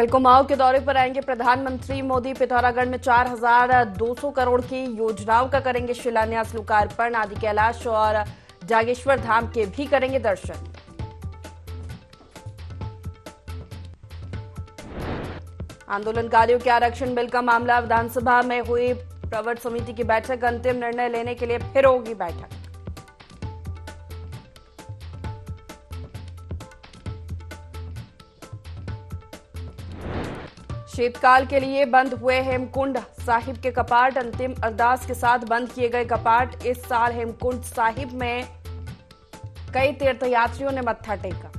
कल कुमाऊं के दौरे पर आएंगे प्रधानमंत्री मोदी। पिथौरागढ़ में 4,200 करोड़ की योजनाओं का करेंगे शिलान्यास, लोकार्पण। आदि कैलाश और जागेश्वर धाम के भी करेंगे दर्शन। आंदोलनकारियों के आरक्षण बिल का मामला, विधानसभा में हुई प्रवर समिति की बैठक। अंतिम निर्णय लेने के लिए फिर होगी बैठक। शीतकाल के लिए बंद हुए हेमकुंड साहिब के कपाट। अंतिम अरदास के साथ बंद किए गए कपाट। इस साल हेमकुंड साहिब में कई तीर्थयात्रियों ने मत्था टेका।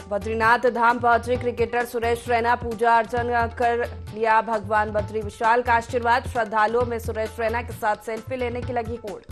बद्रीनाथ धाम पहुंचे क्रिकेटर सुरेश रैना। पूजा अर्चना कर लिया भगवान बद्री विशाल का आशीर्वाद। श्रद्धालुओं में सुरेश रैना के साथ सेल्फी लेने की लगी होड़।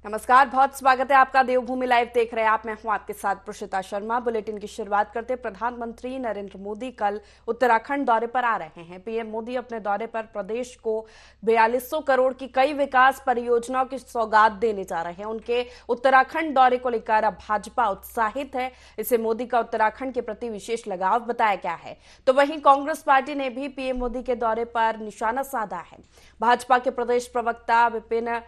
नमस्कार, बहुत स्वागत है आपका। देवभूमि लाइव देख रहे हैं आप। मैं हूं आपके साथ प्रोशिता शर्मा। बुलेटिन की शुरुआत करते हैं। प्रधानमंत्री नरेंद्र मोदी कल उत्तराखंड दौरे पर आ रहे हैं। पीएम मोदी अपने दौरे पर प्रदेश को 4200 करोड़ की कई विकास परियोजनाओं की सौगात देने जा रहे हैं। उनके उत्तराखंड दौरे को लेकर अब भाजपा उत्साहित है। इसे मोदी का उत्तराखंड के प्रति विशेष लगाव बताया गया है। तो वहीं कांग्रेस पार्टी ने भी पीएम मोदी के दौरे पर निशाना साधा है। भाजपा के प्रदेश प्रवक्ता विपिन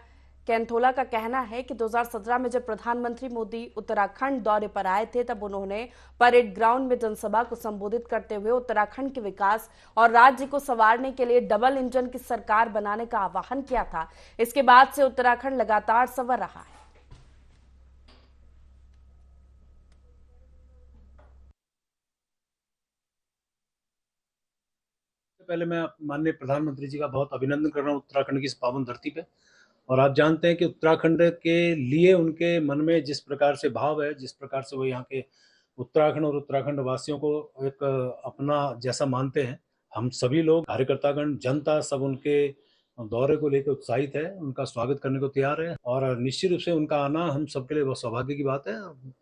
कैंथोला का कहना है कि 2017 में जब प्रधानमंत्री मोदी उत्तराखंड दौरे पर आए थे, तब उन्होंने परेड ग्राउंड में जनसभा को संबोधित करते हुए उत्तराखंड के विकास और राज्य को संवारने के लिए डबल इंजन की सरकार बनाने का आह्वान किया था। इसके बाद से उत्तराखंड लगातार संवर रहा है। पहले मैं माननीय प्रधानमंत्री जी का बहुत अभिनंदन कर रहा हूँ उत्तराखंड की इस पावन धरती पे। और आप जानते हैं कि उत्तराखंड के लिए उनके मन में जिस प्रकार से भाव है, जिस प्रकार से वो यहाँ के उत्तराखंड और उत्तराखंड वासियों को एक अपना जैसा मानते हैं, हम सभी लोग कार्यकर्तागण, जनता सब उनके दौरे को लेकर उत्साहित है, उनका स्वागत करने को तैयार है। और निश्चित रूप से उनका आना हम सबके लिए बहुत सौभाग्य की बात है।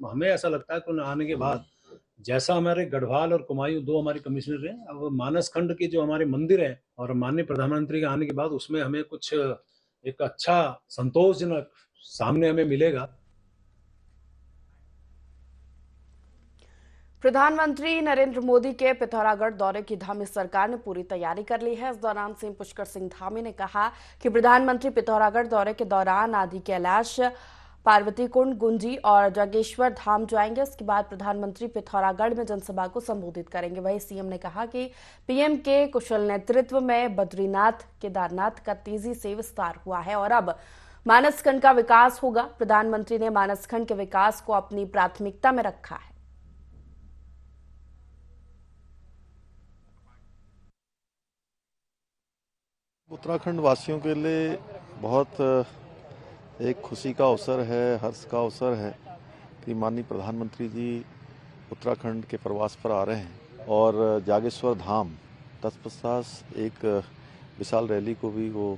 हमें ऐसा लगता है कि उन आने के बाद जैसा हमारे गढ़वाल और कुमायूं दो हमारे कमिश्नर हैं, अब मानस खंड के जो हमारे मंदिर हैं और माननीय प्रधानमंत्री के आने के बाद उसमें हमें कुछ एक अच्छा संतोषजनक सामने हमें मिलेगा। प्रधानमंत्री नरेंद्र मोदी के पिथौरागढ़ दौरे की धामी सरकार ने पूरी तैयारी कर ली है। इस दौरान सीएम पुष्कर सिंह धामी ने कहा कि प्रधानमंत्री पिथौरागढ़ दौरे के दौरान आदि कैलाश, पार्वती कुंड, गुंजी और जागेश्वर धाम जाएंगे। इसके बाद प्रधानमंत्री पिथौरागढ़ में जनसभा को संबोधित करेंगे। वहीं सीएम ने कहा कि पीएम के कुशल नेतृत्व में बद्रीनाथ, केदारनाथ का तेजी से विस्तार हुआ है और अब मानसखंड का विकास होगा। प्रधानमंत्री ने मानसखंड के विकास को अपनी प्राथमिकता में रखा है। उत्तराखंड वासियों के लिए बहुत एक खुशी का अवसर है, हर्ष का अवसर है कि माननीय प्रधानमंत्री जी उत्तराखंड के प्रवास पर आ रहे हैं और जागेश्वर धाम तत्पश्चात एक विशाल रैली को भी वो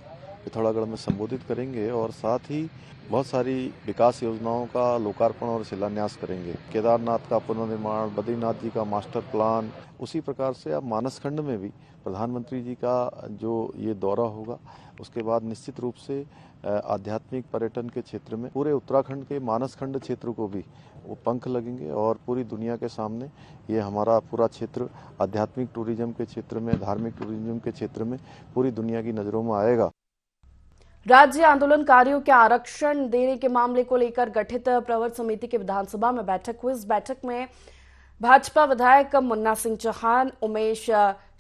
पिथौरागढ़ में संबोधित करेंगे और साथ ही बहुत सारी विकास योजनाओं का लोकार्पण और शिलान्यास करेंगे। केदारनाथ का पुनर्निर्माण, बद्रीनाथ जी का मास्टर प्लान, उसी प्रकार से अब मानसखंड में भी प्रधानमंत्री जी का जो ये दौरा होगा उसके बाद निश्चित रूप से आध्यात्मिक पर्यटन के क्षेत्र में पूरे उत्तराखंड के मानसखंड क्षेत्र को भी वो पंख लगेंगे और पूरी दुनिया के सामने ये हमारा पूरा क्षेत्र आध्यात्मिक टूरिज्म के क्षेत्र में, धार्मिक टूरिज्म के क्षेत्र में पूरी दुनिया की नजरों में आएगा। राज्य आंदोलनकारियों के आरक्षण देने के मामले को लेकर गठित प्रवर समिति की विधानसभा में बैठक हुई। इस बैठक में भाजपा विधायक मुन्ना सिंह चौहान, उमेश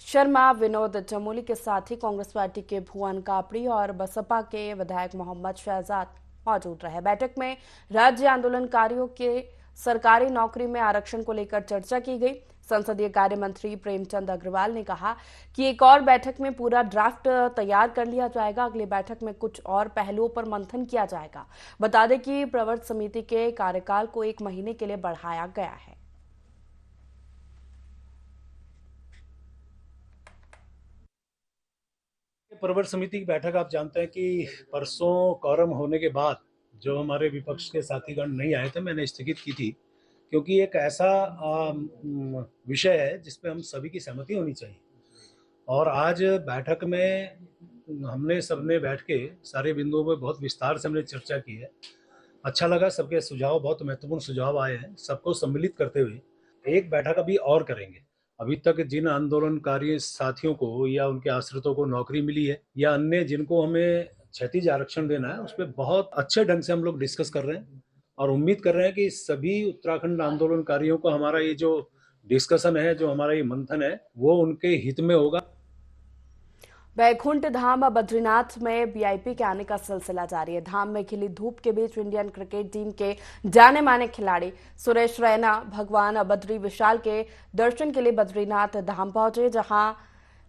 शर्मा, विनोद चमोली के साथ ही कांग्रेस पार्टी के भुवन कापड़ी और बसपा के विधायक मोहम्मद शहजाद मौजूद रहे। बैठक में राज्य आंदोलनकारियों के सरकारी नौकरी में आरक्षण को लेकर चर्चा की गई। संसदीय कार्य मंत्री प्रेमचंद अग्रवाल ने कहा कि एक और बैठक में पूरा ड्राफ्ट तैयार कर लिया जाएगा। अगली बैठक में कुछ और पहलुओं पर मंथन किया जाएगा। बता दें कि प्रवर समिति के कार्यकाल को 1 महीने के लिए बढ़ाया गया है। प्रवर समिति की बैठक आप जानते हैं कि परसों कोरम होने के बाद जो हमारे विपक्ष के साथीगण नहीं आए थे, मैंने स्थगित की थी, क्योंकि एक ऐसा विषय है जिसपे हम सभी की सहमति होनी चाहिए। और आज बैठक में हमने सबने बैठ के सारे बिंदुओं पर बहुत विस्तार से हमने चर्चा की है। अच्छा लगा, सबके सुझाव बहुत महत्वपूर्ण सुझाव आए हैं। सबको सम्मिलित करते हुए एक बैठक अभी और करेंगे। अभी तक जिन आंदोलनकारी साथियों को या उनके आश्रितों को नौकरी मिली है या अन्य जिनको हमें क्षैतिज आरक्षण देना है, उस पर बहुत अच्छे ढंग से हम लोग डिस्कस कर रहे हैं और उम्मीद कर रहे हैं कि सभी उत्तराखंड आंदोलनकारियों को हमारा ये जो डिस्कशन है, जो हमारा ये मंथन है, वो उनके हित में होगा। वैकुंठ धाम बद्रीनाथ में वीआईपी के आने का सिलसिला जारी है। धाम में खिली धूप के बीच इंडियन क्रिकेट टीम के जाने माने खिलाड़ी सुरेश रैना भगवान बद्री विशाल के दर्शन के लिए बद्रीनाथ धाम पहुंचे, जहां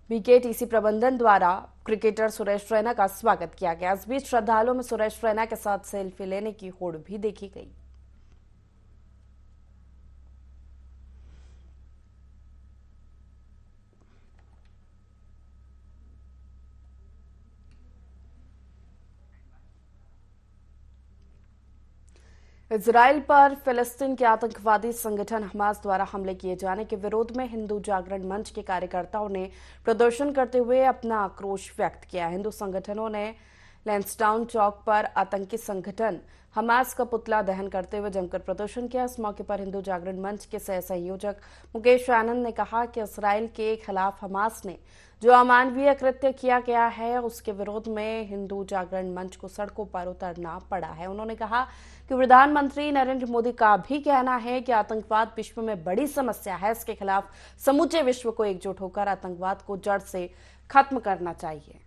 बीकेटीसी प्रबंधन द्वारा क्रिकेटर सुरेश रैना का स्वागत किया गया। इस बीच श्रद्धालुओं में सुरेश रैना के साथ सेल्फी लेने की होड़ भी देखी गई। इजराइल पर फिलिस्तीन के आतंकवादी संगठन हमास द्वारा हमले किए जाने के विरोध में हिंदू जागरण मंच के कार्यकर्ताओं ने प्रदर्शन करते हुए अपना आक्रोश व्यक्त किया। हिंदू संगठनों ने लैंसडाउन चौक पर आतंकी संगठन हमास का पुतला दहन करते हुए जमकर प्रदर्शन किया। इस मौके पर हिंदू जागरण मंच के सह संयोजक मुकेश आनंद ने कहा कि इजराइल के खिलाफ हमास ने जो अमानवीय कृत्य किया गया है, उसके विरोध में हिंदू जागरण मंच को सड़कों पर उतरना पड़ा है। उन्होंने कहा कि प्रधानमंत्री नरेंद्र मोदी का भी कहना है कि आतंकवाद विश्व में बड़ी समस्या है। इसके खिलाफ समूचे विश्व को एकजुट होकर आतंकवाद को जड़ से खत्म करना चाहिए।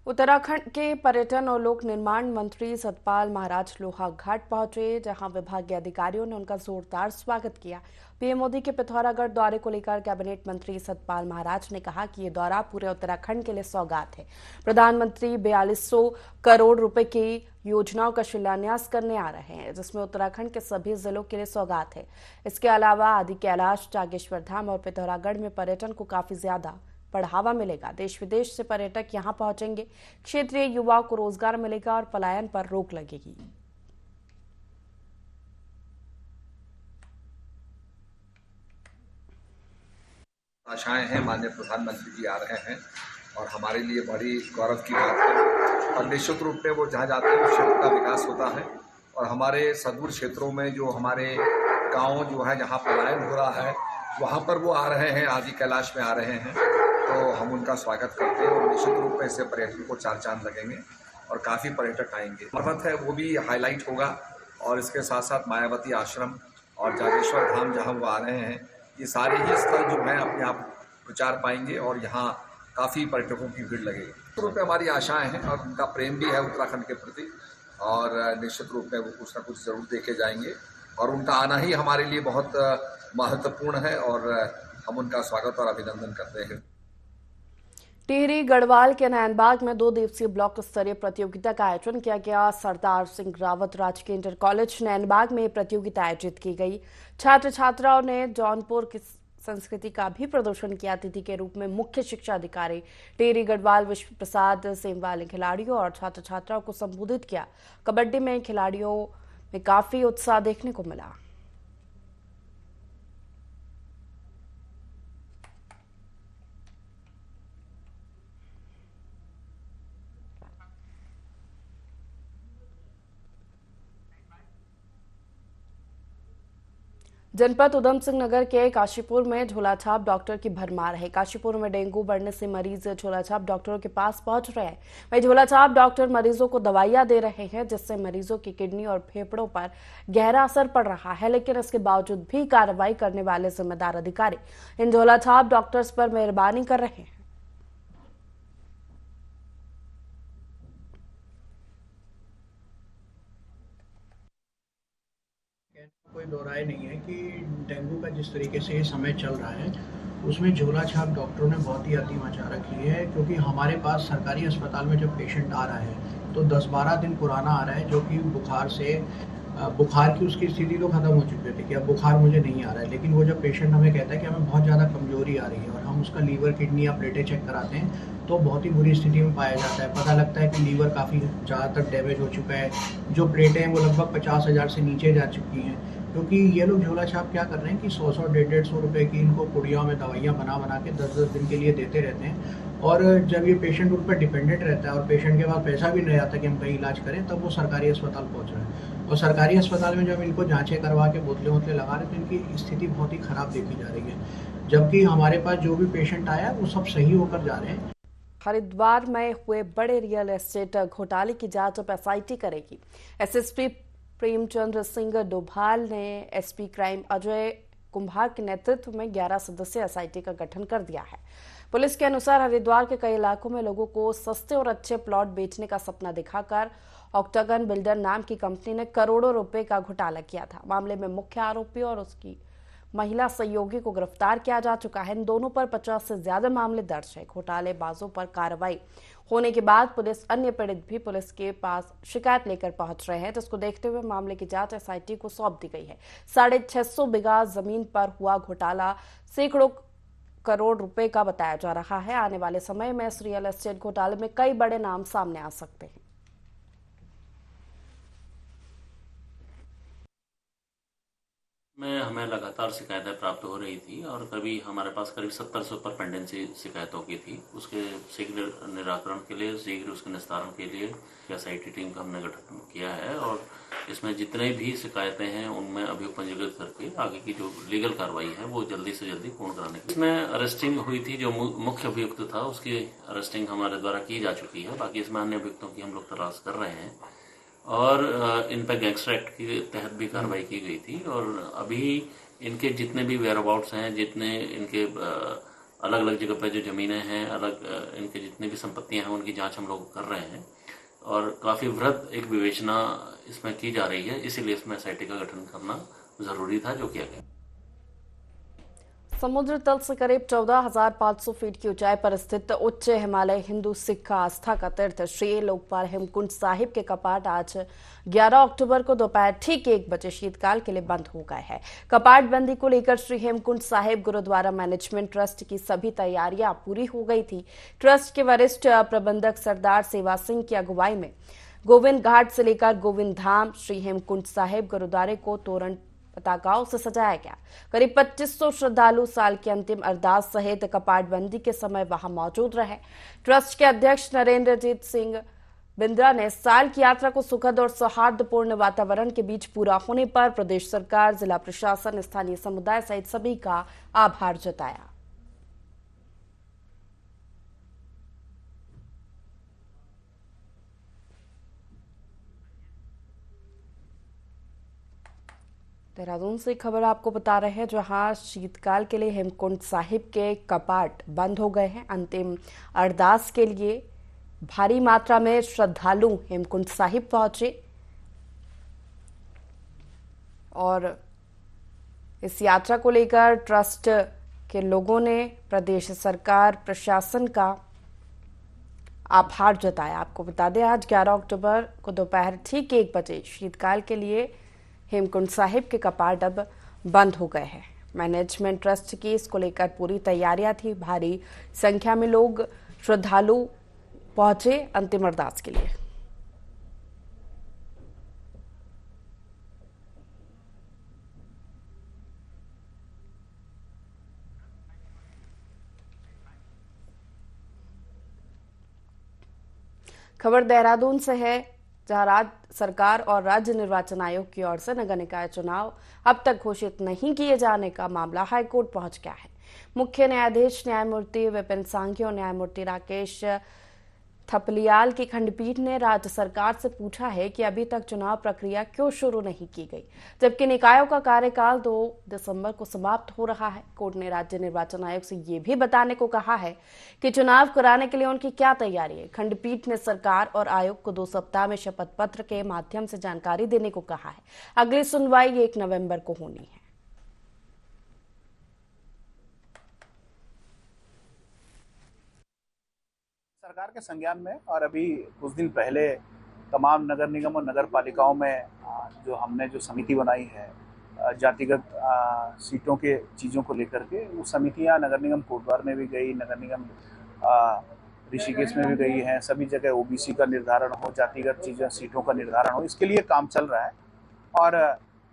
उत्तराखंड के पर्यटन और लोक निर्माण मंत्री सतपाल महाराज लोहाघाट पहुंचे, जहां विभाग के अधिकारियों ने उनका जोरदार स्वागत किया। पीएम मोदी के पिथौरागढ़ दौरे को लेकर कैबिनेट मंत्री सतपाल महाराज ने कहा कि ये दौरा पूरे उत्तराखंड के लिए सौगात है। प्रधानमंत्री 4200 करोड़ रुपए की योजनाओं का शिलान्यास करने आ रहे हैं, जिसमें उत्तराखंड के सभी जिलों के लिए सौगात है। इसके अलावा आदि कैलाश, जागेश्वर धाम और पिथौरागढ़ में पर्यटन को काफी ज्यादा बढ़ावा मिलेगा। देश विदेश से पर्यटक यहां पहुंचेंगे, क्षेत्रीय युवाओं को रोजगार मिलेगा और पलायन पर रोक लगेगी। आशाएं हैं, माननीय प्रधानमंत्री जी आ रहे हैं और हमारे लिए बड़ी गौरव की बात है और निश्चित रूप में वो जहाँ जाते हैं उस क्षेत्र का विकास होता है और हमारे सुदूर क्षेत्रों में जो हमारे गाँव जो है जहाँ पलायन हो रहा है वहाँ पर वो आ रहे हैं, आदि कैलाश में आ रहे हैं, तो हम उनका स्वागत करते हैं और निश्चित रूप में इससे पर्यटन को चार चांद लगेंगे और काफ़ी पर्यटक आएंगे। पर्वत है वो भी हाईलाइट होगा और इसके साथ साथ मायावती आश्रम और जागेश्वर धाम जहाँ वो आ रहे हैं, ये सारे ही स्थल जो हैं अपने आप प्रचार पाएंगे और यहाँ काफ़ी पर्यटकों की भीड़ लगेगी। निश्चित रूप में हमारी आशाएं हैं और उनका प्रेम भी है उत्तराखंड के प्रति और निश्चित रूप में वो कुछ ना कुछ ज़रूर देखे जाएंगे और उनका आना ही हमारे लिए बहुत महत्वपूर्ण है और हम उनका स्वागत और अभिनंदन करते हैं। टिहरी गढ़वाल के नैनबाग में 2 दिवसीय ब्लॉक स्तरीय प्रतियोगिता का आयोजन किया गया। सरदार सिंह रावत राजकीय इंटर कॉलेज नैनबाग में प्रतियोगिता आयोजित की गई। छात्र छात्राओं ने जौनपुर की संस्कृति का भी प्रदर्शन किया। अतिथि के रूप में मुख्य शिक्षा अधिकारी टिहरी गढ़वाल विश्व प्रसाद सेमवाल ने खिलाड़ियों और छात्र छात्राओं को संबोधित किया। कबड्डी में खिलाड़ियों में काफी उत्साह देखने को मिला। जनपद उधम सिंह नगर के काशीपुर में झोलाछाप डॉक्टर की भरमार है। काशीपुर में डेंगू बढ़ने से मरीज झोलाछाप डॉक्टरों के पास पहुंच रहे हैं। वहीं झोलाछाप डॉक्टर मरीजों को दवाइयां दे रहे हैं, जिससे मरीजों की किडनी और फेफड़ों पर गहरा असर पड़ रहा है। लेकिन इसके बावजूद भी कार्रवाई करने वाले जिम्मेदार अधिकारी इन झोलाछाप डॉक्टर्स पर मेहरबानी कर रहे हैं। कोई दो राय नहीं है कि डेंगू का जिस तरीके से ये समय चल रहा है उसमें झोला छाप डॉक्टरों ने बहुत ही अति मचा रखी है, क्योंकि हमारे पास सरकारी अस्पताल में जब पेशेंट आ रहा है तो 10-12 दिन पुराना आ रहा है, जो कि बुखार से बुखार की उसकी स्थिति तो ख़त्म हो चुकी थी कि अब बुखार मुझे नहीं आ रहा है, लेकिन वो जब पेशेंट हमें कहता है कि हमें बहुत ज़्यादा कमज़ोरी आ रही है और हम उसका लीवर, किडनी या प्लेटें चेक कराते हैं तो बहुत ही बुरी स्थिति में पाया जाता है। पता लगता है कि लीवर काफ़ी ज़्यादा तक डैमेज हो चुका है, जो प्लेटें हैं वो लगभग 50,000 से नीचे जा चुकी हैं, क्योंकि ये लोग झोला छाप क्या कर रहे हैं कि 100-100, 150-150 रुपए की इनको पुड़ियों में दवाइयाँ बना के 10-10 दिन के लिए देते रहते हैं। और जब ये पेशेंट उन पर डिपेंडेंट रहता है और पेशेंट के पास पैसा भी नहीं आता कि हम कहीं इलाज करें, तब वो सरकारी अस्पताल पहुँच रहे हैं। और सरकारी अस्पताल में जब इनको जांचें करवा के बोतलें वोतलें लगा रहे तो इनकी स्थिति बहुत ही ख़राब देखी जा रही है, जबकि हमारे पास जो भी पेशेंट आया वो सब सही होकर जा रहे हैं। हरिद्वार में हुए बड़े रियल एस्टेट घोटाले की जांच अब एसआईटी करेगी। एसएसपी प्रेमचंद्र सिंह डोभाल ने एसपी क्राइम अजय कुंभार के नेतृत्व में 11 सदस्यीय एसआईटी का गठन कर दिया है। पुलिस के अनुसार हरिद्वार के कई इलाकों में लोगों को सस्ते और अच्छे प्लॉट बेचने का सपना दिखाकर ऑक्टागन बिल्डर नाम की कंपनी ने करोड़ों रुपए का घोटाला किया था। मामले में मुख्य आरोपी और उसकी महिला सहयोगी को गिरफ्तार किया जा चुका है। इन दोनों पर 50 से ज्यादा मामले दर्ज है। घोटालेबाजों पर कार्रवाई होने के बाद पुलिस अन्य पीड़ित भी पुलिस के पास शिकायत लेकर पहुंच रहे हैं, जिसको देखते हुए मामले की जांच एसआईटी को सौंप दी गई है। 650 बीघा जमीन पर हुआ घोटाला सैकड़ों करोड़ रुपए का बताया जा रहा है। आने वाले समय में इस रियल एस्टेट घोटाले में कई बड़े नाम सामने आ सकते हैं। में हमें लगातार शिकायतें प्राप्त हो रही थी और हमारे पास करीब 70 से ऊपर पेंडेंसी शिकायतों की थी। उसके शीघ्र निराकरण के लिए, शीघ्र उसके निस्तारण के लिए एसआईटी टीम का हमने गठन किया है और इसमें जितने भी शिकायतें हैं उनमें अभियोग पंजीकृत करके आगे की जो लीगल कार्रवाई है वो जल्दी से जल्दी पूर्ण कराने की। इसमें अरेस्टिंग हुई थी, जो मुख्य अभियुक्त था उसकी अरेस्टिंग हमारे द्वारा की जा चुकी है। बाकी इसमें अन्य अभियुक्तों की हम लोग तलाश कर रहे हैं और इन पर गैंगस्टर एक्ट के तहत भी कार्रवाई की गई थी। और अभी इनके जितने भी वेयर अबाउट्स हैं, जितने इनके अलग अलग जगह पर जो ज़मीनें हैं, इनके जितनी भी संपत्तियां हैं उनकी जांच हम लोग कर रहे हैं और काफ़ी वृहद एक विवेचना इसमें की जा रही है। इसीलिए इसमें एसआईटी का गठन करना ज़रूरी था, जो किया गया। समुद्र तल से करीब 14,500 फीट की ऊंचाई पर स्थित उच्च हिमालय हिंदू सिख आस्था का तीर्थ श्री लोकपाल हेमकुंड साहिब के कपाट आज 11 अक्टूबर को दोपहर ठीक 1 बजे शीतकाल के लिए बंद हो गए हैं। कपाट बंदी को लेकर श्री हेमकुंड साहिब गुरुद्वारा मैनेजमेंट ट्रस्ट की सभी तैयारियां पूरी हो गई थी। ट्रस्ट के वरिष्ठ प्रबंधक सरदार सेवा सिंह की अगुवाई में गोविंद घाट से लेकर गोविंद धाम श्री हेमकुंड साहिब गुरुद्वारे को तोरण पताकाओं से सजाया गया। करीब 2500 श्रद्धालु साल की अंतिम अरदास सहित कपाटबंदी के समय वहां मौजूद रहे। ट्रस्ट के अध्यक्ष नरेंद्रजीत सिंह बिंद्रा ने साल की यात्रा को सुखद और सौहार्दपूर्ण वातावरण के बीच पूरा होने पर प्रदेश सरकार, जिला प्रशासन, स्थानीय समुदाय सहित सभी का आभार जताया। देहरादून से खबर आपको बता रहे हैं, जहां शीतकाल के लिए हेमकुंड साहिब के कपाट बंद हो गए हैं। अंतिम अरदास के लिए भारी मात्रा में श्रद्धालु हेमकुंड साहिब पहुंचे और इस यात्रा को लेकर ट्रस्ट के लोगों ने प्रदेश सरकार, प्रशासन का आभार जताया। आपको बता दें, आज 11 अक्टूबर को दोपहर ठीक 1 बजे शीतकाल के लिए हेमकुंड साहिब के कपाट अब बंद हो गए हैं। मैनेजमेंट ट्रस्ट की इसको लेकर पूरी तैयारियां थी। भारी संख्या में लोग श्रद्धालु पहुंचे अंतिम अरदास के लिए। खबर देहरादून से है, जहां राज्य सरकार और राज्य निर्वाचन आयोग की ओर से नगर निकाय चुनाव अब तक घोषित नहीं किए जाने का मामला हाईकोर्ट पहुंच गया है। मुख्य न्यायाधीश न्यायमूर्ति विपिन सांघी और न्यायमूर्ति राकेश थपलियाल की खंडपीठ ने राज्य सरकार से पूछा है कि अभी तक चुनाव प्रक्रिया क्यों शुरू नहीं की गई, जबकि निकायों का कार्यकाल 2 दिसंबर को समाप्त हो रहा है। कोर्ट ने राज्य निर्वाचन आयोग से ये भी बताने को कहा है कि चुनाव कराने के लिए उनकी क्या तैयारी है। खंडपीठ ने सरकार और आयोग को 2 सप्ताह में शपथ पत्र के माध्यम से जानकारी देने को कहा है। अगली सुनवाई 1 नवंबर को होनी है। सरकार के संज्ञान में और अभी कुछ दिन पहले तमाम नगर निगम और नगर पालिकाओं में जो हमने जो समिति बनाई है जातिगत सीटों के चीज़ों को लेकर के, वो समितियां नगर निगम कोटद्वार में भी गई, नगर निगम ऋषिकेश में भी गई हैं। सभी जगह ओबीसी का निर्धारण हो, जातिगत चीज़ें सीटों का निर्धारण हो, इसके लिए काम चल रहा है और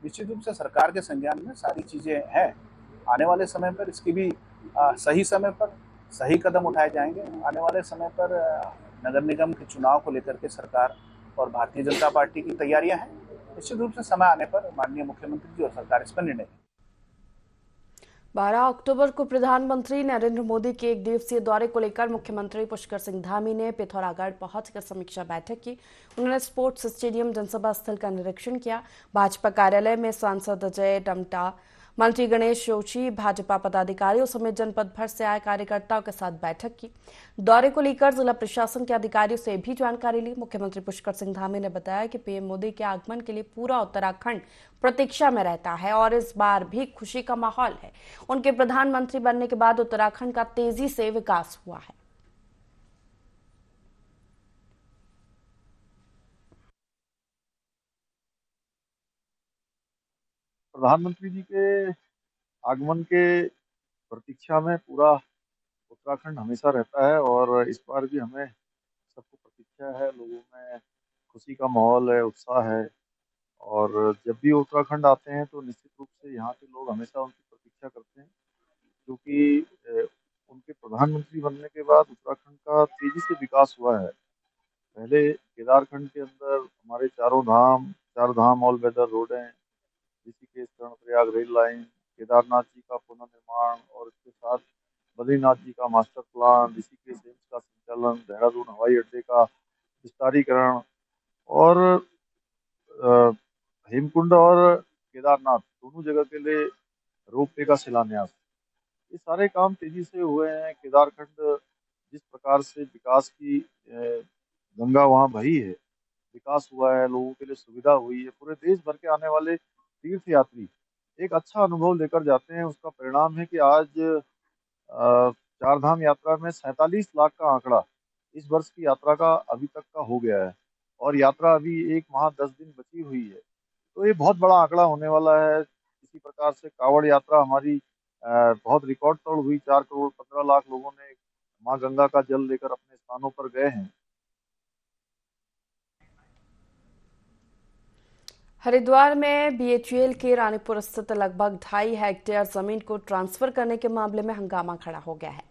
निश्चित रूप से सरकार के संज्ञान में सारी चीज़ें हैं। आने वाले समय पर इसकी भी सही समय पर सही कदम उठाए जाएंगे। आने वाले समय पर नगर निगम के चुनाव को लेकर के सरकार और भारतीय जनता पार्टी की तैयारियां हैं। निश्चित रूप से समय आने पर माननीय मुख्यमंत्री जी और सरकार इस पर निर्णय लेंगे। 12 अक्टूबर को प्रधानमंत्री नरेंद्र मोदी के 1 दिवसीय दौरे को लेकर मुख्यमंत्री पुष्कर सिंह धामी ने पिथौरागढ़ पहुंचकर समीक्षा बैठक की। उन्होंने स्पोर्ट्स स्टेडियम जनसभा स्थल का निरीक्षण किया। भाजपा कार्यालय में सांसद अजय टमटा, मंत्री गणेश जोशी, भाजपा पदाधिकारियों समेत जनपद भर से आए कार्यकर्ताओं के साथ बैठक की। दौरे को लेकर जिला प्रशासन के अधिकारियों से भी जानकारी ली। मुख्यमंत्री पुष्कर सिंह धामी ने बताया कि पीएम मोदी के आगमन के लिए पूरा उत्तराखंड प्रतीक्षा में रहता है और इस बार भी खुशी का माहौल है। उनके प्रधानमंत्री बनने के बाद उत्तराखंड का तेजी से विकास हुआ है। प्रधानमंत्री जी के आगमन के प्रतीक्षा में पूरा उत्तराखंड हमेशा रहता है और इस बार भी हमें सबको प्रतीक्षा है। लोगों में खुशी का माहौल है, उत्साह है और जब भी उत्तराखंड आते हैं तो निश्चित रूप से यहाँ के लोग हमेशा उनकी प्रतीक्षा करते हैं, क्योंकि उनके प्रधानमंत्री बनने के बाद उत्तराखंड का तेजी से विकास हुआ है। पहले केदारखंड के अंदर हमारे चार धाम ऑल वेदर रोडें, ऋषिकेश कर्णप्रयाग रेल लाइन, केदारनाथ जी का पुनर्निर्माण और इसके साथ बद्रीनाथ जी का मास्टर प्लान, ऋषिकेश एम्स का संचालन, देहरादून हवाई अड्डे का विस्तारीकरण और हेमकुंड और केदारनाथ दोनों जगह के लिए रोपवे का शिलान्यास, ये सारे काम तेजी से हुए हैं। केदारखंड जिस प्रकार से विकास की गंगा वहाँ बही है, विकास हुआ है, लोगों के लिए सुविधा हुई है, पूरे देश भर के आने वाले तीर्थ यात्री एक अच्छा अनुभव लेकर जाते हैं। उसका परिणाम है कि आज चार धाम यात्रा में 47 लाख का आंकड़ा इस वर्ष की यात्रा का अभी तक का हो गया है और यात्रा अभी 1 माह 10 दिन बची हुई है, तो ये बहुत बड़ा आंकड़ा होने वाला है। इसी प्रकार से कांवड़ यात्रा हमारी बहुत रिकॉर्ड तोड़ हुई। 4 करोड़ 15 लाख लोगों ने माँ गंगा का जल लेकर अपने स्थानों पर गए हैं। हरिद्वार में बीएचईएल के रानीपुर स्थित लगभग 2.5 हेक्टेयर जमीन को ट्रांसफर करने के मामले में हंगामा खड़ा हो गया है।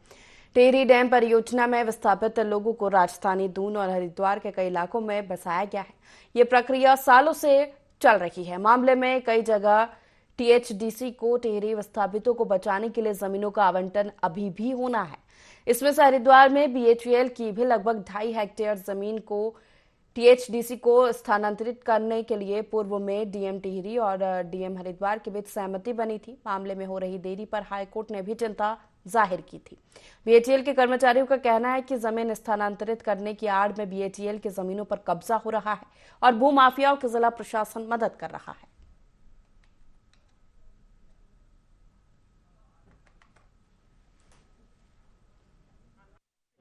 टेहरी डैम परियोजना में विस्थापित लोगों को राजधानी दून और हरिद्वार के कई इलाकों में बसाया गया है। ये प्रक्रिया सालों से चल रही है। मामले में कई जगह टीएचडीसी को टेहरी विस्थापितों को बचाने के लिए जमीनों का आवंटन अभी भी होना है। इसमें से हरिद्वार में बीएचईएल की भी लगभग 2.5 हेक्टेयर जमीन को टीएचडीसी को स्थानांतरित करने के लिए पूर्व में डीएम टिहरी और डीएम हरिद्वार के बीच सहमति बनी थी। मामले में हो रही देरी पर हाईकोर्ट ने भी चिंता जाहिर की थी। बीएचईएल के कर्मचारियों का कहना है कि जमीन स्थानांतरित करने की आड़ में बीएचईएल की जमीनों पर कब्जा हो रहा है और भूमाफियाओं की जिला प्रशासन मदद कर रहा है।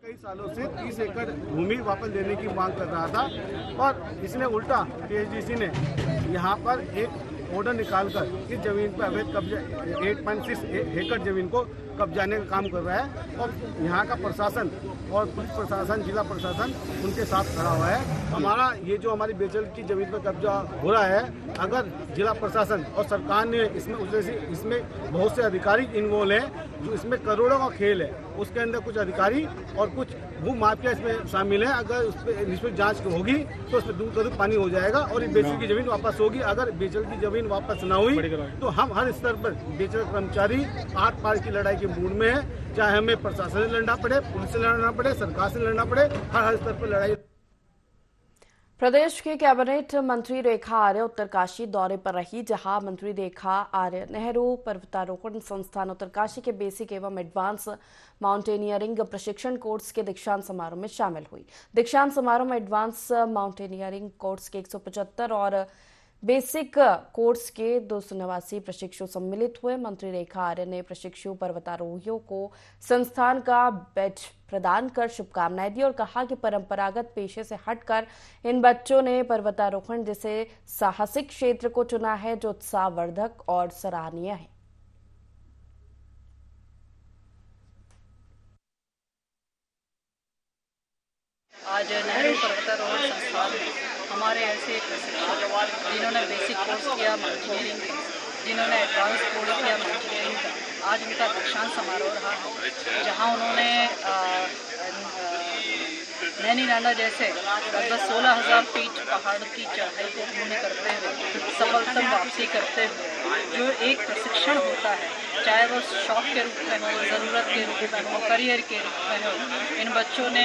कई सालों से 30 एकड़ भूमि वापस देने की मांग कर रहा था और इसने उल्टा टीएचडीसी ने यहाँ पर एक ऑर्डर निकालकर इस जमीन पर अवैध कब्जा 8.6 एकड़ जमीन को कब्जाने का काम कर रहा है और यहाँ का प्रशासन और पुलिस प्रशासन, जिला प्रशासन उनके साथ खड़ा हुआ है। हमारा ये जो हमारी बेचल की जमीन पर कब्जा हो रहा है, अगर जिला प्रशासन और सरकार ने इसमें बहुत से अधिकारी इन्वॉल्व हैं, जो इसमें करोड़ों का खेल है, उसके अंदर कुछ अधिकारी और कुछ भू माफिया इसमें शामिल है। अगर इसमें जांच होगी तो उसमें दूध का दूध पानी हो जाएगा और ये बेचल की जमीन वापस होगी। अगर बेचल की जमीन वापस न हुई तो हम हर स्तर पर बेचल कर्मचारी आर पार की लड़ाई के मूड में है, चाहे हमें प्रशासन से लड़ना पड़े, पुलिस से लड़ना पड़े, सरकार से लड़ना पड़े, हर स्तर पर लड़ाई। प्रदेश के कैबिनेट मंत्री रेखा आर्य उत्तरकाशी दौरे पर रही, जहां मंत्री रेखा आर्य नेहरू पर्वतारोहण संस्थान उत्तरकाशी के बेसिक एवं एडवांस माउंटेनियरिंग प्रशिक्षण कोर्स के दीक्षांत समारोह में शामिल हुई। दीक्षांत समारोह में एडवांस माउंटेनियरिंग कोर्स के 175 और बेसिक कोर्स के 289 प्रशिक्षु सम्मिलित हुए। मंत्री रेखा आर्य ने प्रशिक्षु पर्वतारोहियों को संस्थान का बैच प्रदान कर शुभकामनाएं दी और कहा कि परंपरागत पेशे से हटकर इन बच्चों ने पर्वतारोहण जैसे साहसिक क्षेत्र को चुना है, जो उत्साहवर्धक और सराहनीय है। आज नेहरू पर्वतारोहण संस्थान में हमारे ऐसे प्रशिक्षक जिन्होंने बेसिक कोर्स किया माउंटेनियरिंग का, जिन्होंने एडवांस कोर्स किया माउंटेनियरिंग का, आज उनका दीक्षांत समारोह रहा है, जहां उन्होंने नैनी नाना जैसे लगभग 16,000 फीट पहाड़ की चढ़ाई को पूर्ण करते हुए सफलतम वापसी करते हुए जो एक प्रशिक्षण होता है, चाहे वो शौक के रूप में हो, ज़रूरत के रूप में हो, करियर के रूप में हो, इन बच्चों ने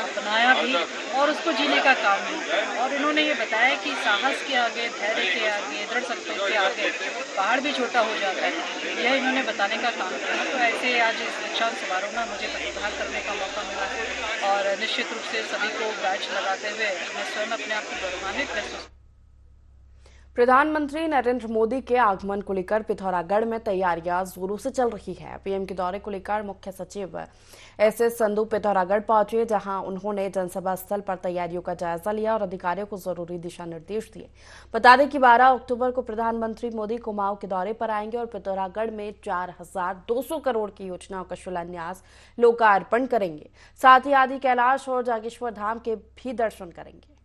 अपनाया भी और उसको जीने का काम भी। और इन्होंने ये बताया कि साहस के आगे, धैर्य के आगे, दृढ़ संकल्प के आगे पहाड़ भी छोटा हो जाता है, यह इन्होंने बताने का काम किया। तो ऐसे आज इस दीक्षांत समारोह में मुझे प्रतिभाग करने का मौका मिला और निश्चित रूप से सभी को बैच लगाते हुए मैं स्वयं अपने आप को गौरवान्वित महसूस। प्रधानमंत्री नरेंद्र मोदी के आगमन को लेकर पिथौरागढ़ में तैयारियां जोरों से चल रही है। पीएम के दौरे को लेकर मुख्य सचिव एसएस संधू पिथौरागढ़ पहुंचे, जहां उन्होंने जनसभा स्थल पर तैयारियों का जायजा लिया और अधिकारियों को जरूरी दिशा निर्देश दिए। बता दें कि 12 अक्टूबर को प्रधानमंत्री मोदी कुमाऊं के दौरे पर आएंगे और पिथौरागढ़ में 4,200 करोड़ की योजनाओं का शिलान्यास, लोकार्पण करेंगे। साथ ही आदि कैलाश और जागेश्वर धाम के भी दर्शन करेंगे।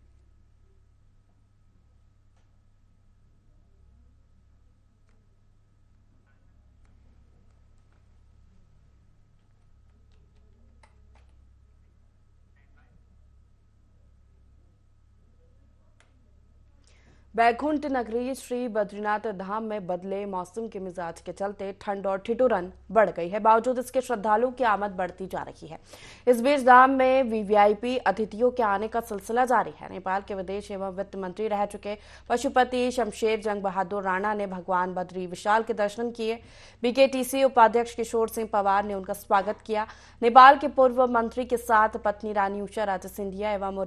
बैकुंठ नगरी श्री बद्रीनाथ धाम में बदले मौसम के मिजाज के चलते ठंड और ठिठुरन बढ़ गई है। बावजूद इसके श्रद्धालुओं की आमद बढ़ती जा रही है। इस बीच धाम में वीवीआईपी अतिथियों के आने का सिलसिला जारी है। नेपाल के विदेश एवं वित्त मंत्री रह चुके पशुपति शमशेर जंग बहादुर राणा ने भगवान बद्री विशाल के दर्शन किए। बीकेटीसी उपाध्यक्ष किशोर सिंह पवार ने उनका स्वागत किया। नेपाल के पूर्व मंत्री के साथ पत्नी रानी उषा राजे सिंधिया एवं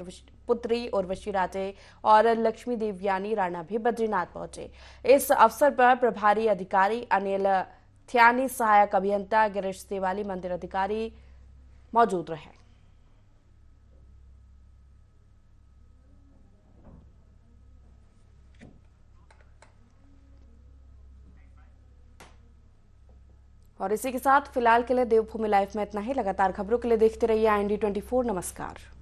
पुत्री उर्वशी राजे और लक्ष्मी देवयानी राणा भी बद्रीनाथ पहुंचे। इस अवसर पर प्रभारी अधिकारी अनिल थ्यानी, सहायक अभियंता गिरीश तिवारी, मंदिर अधिकारी मौजूद रहे। और इसी के साथ फिलहाल के लिए देवभूमि लाइव में इतना ही। लगातार खबरों के लिए देखते रहिए IND24। नमस्कार।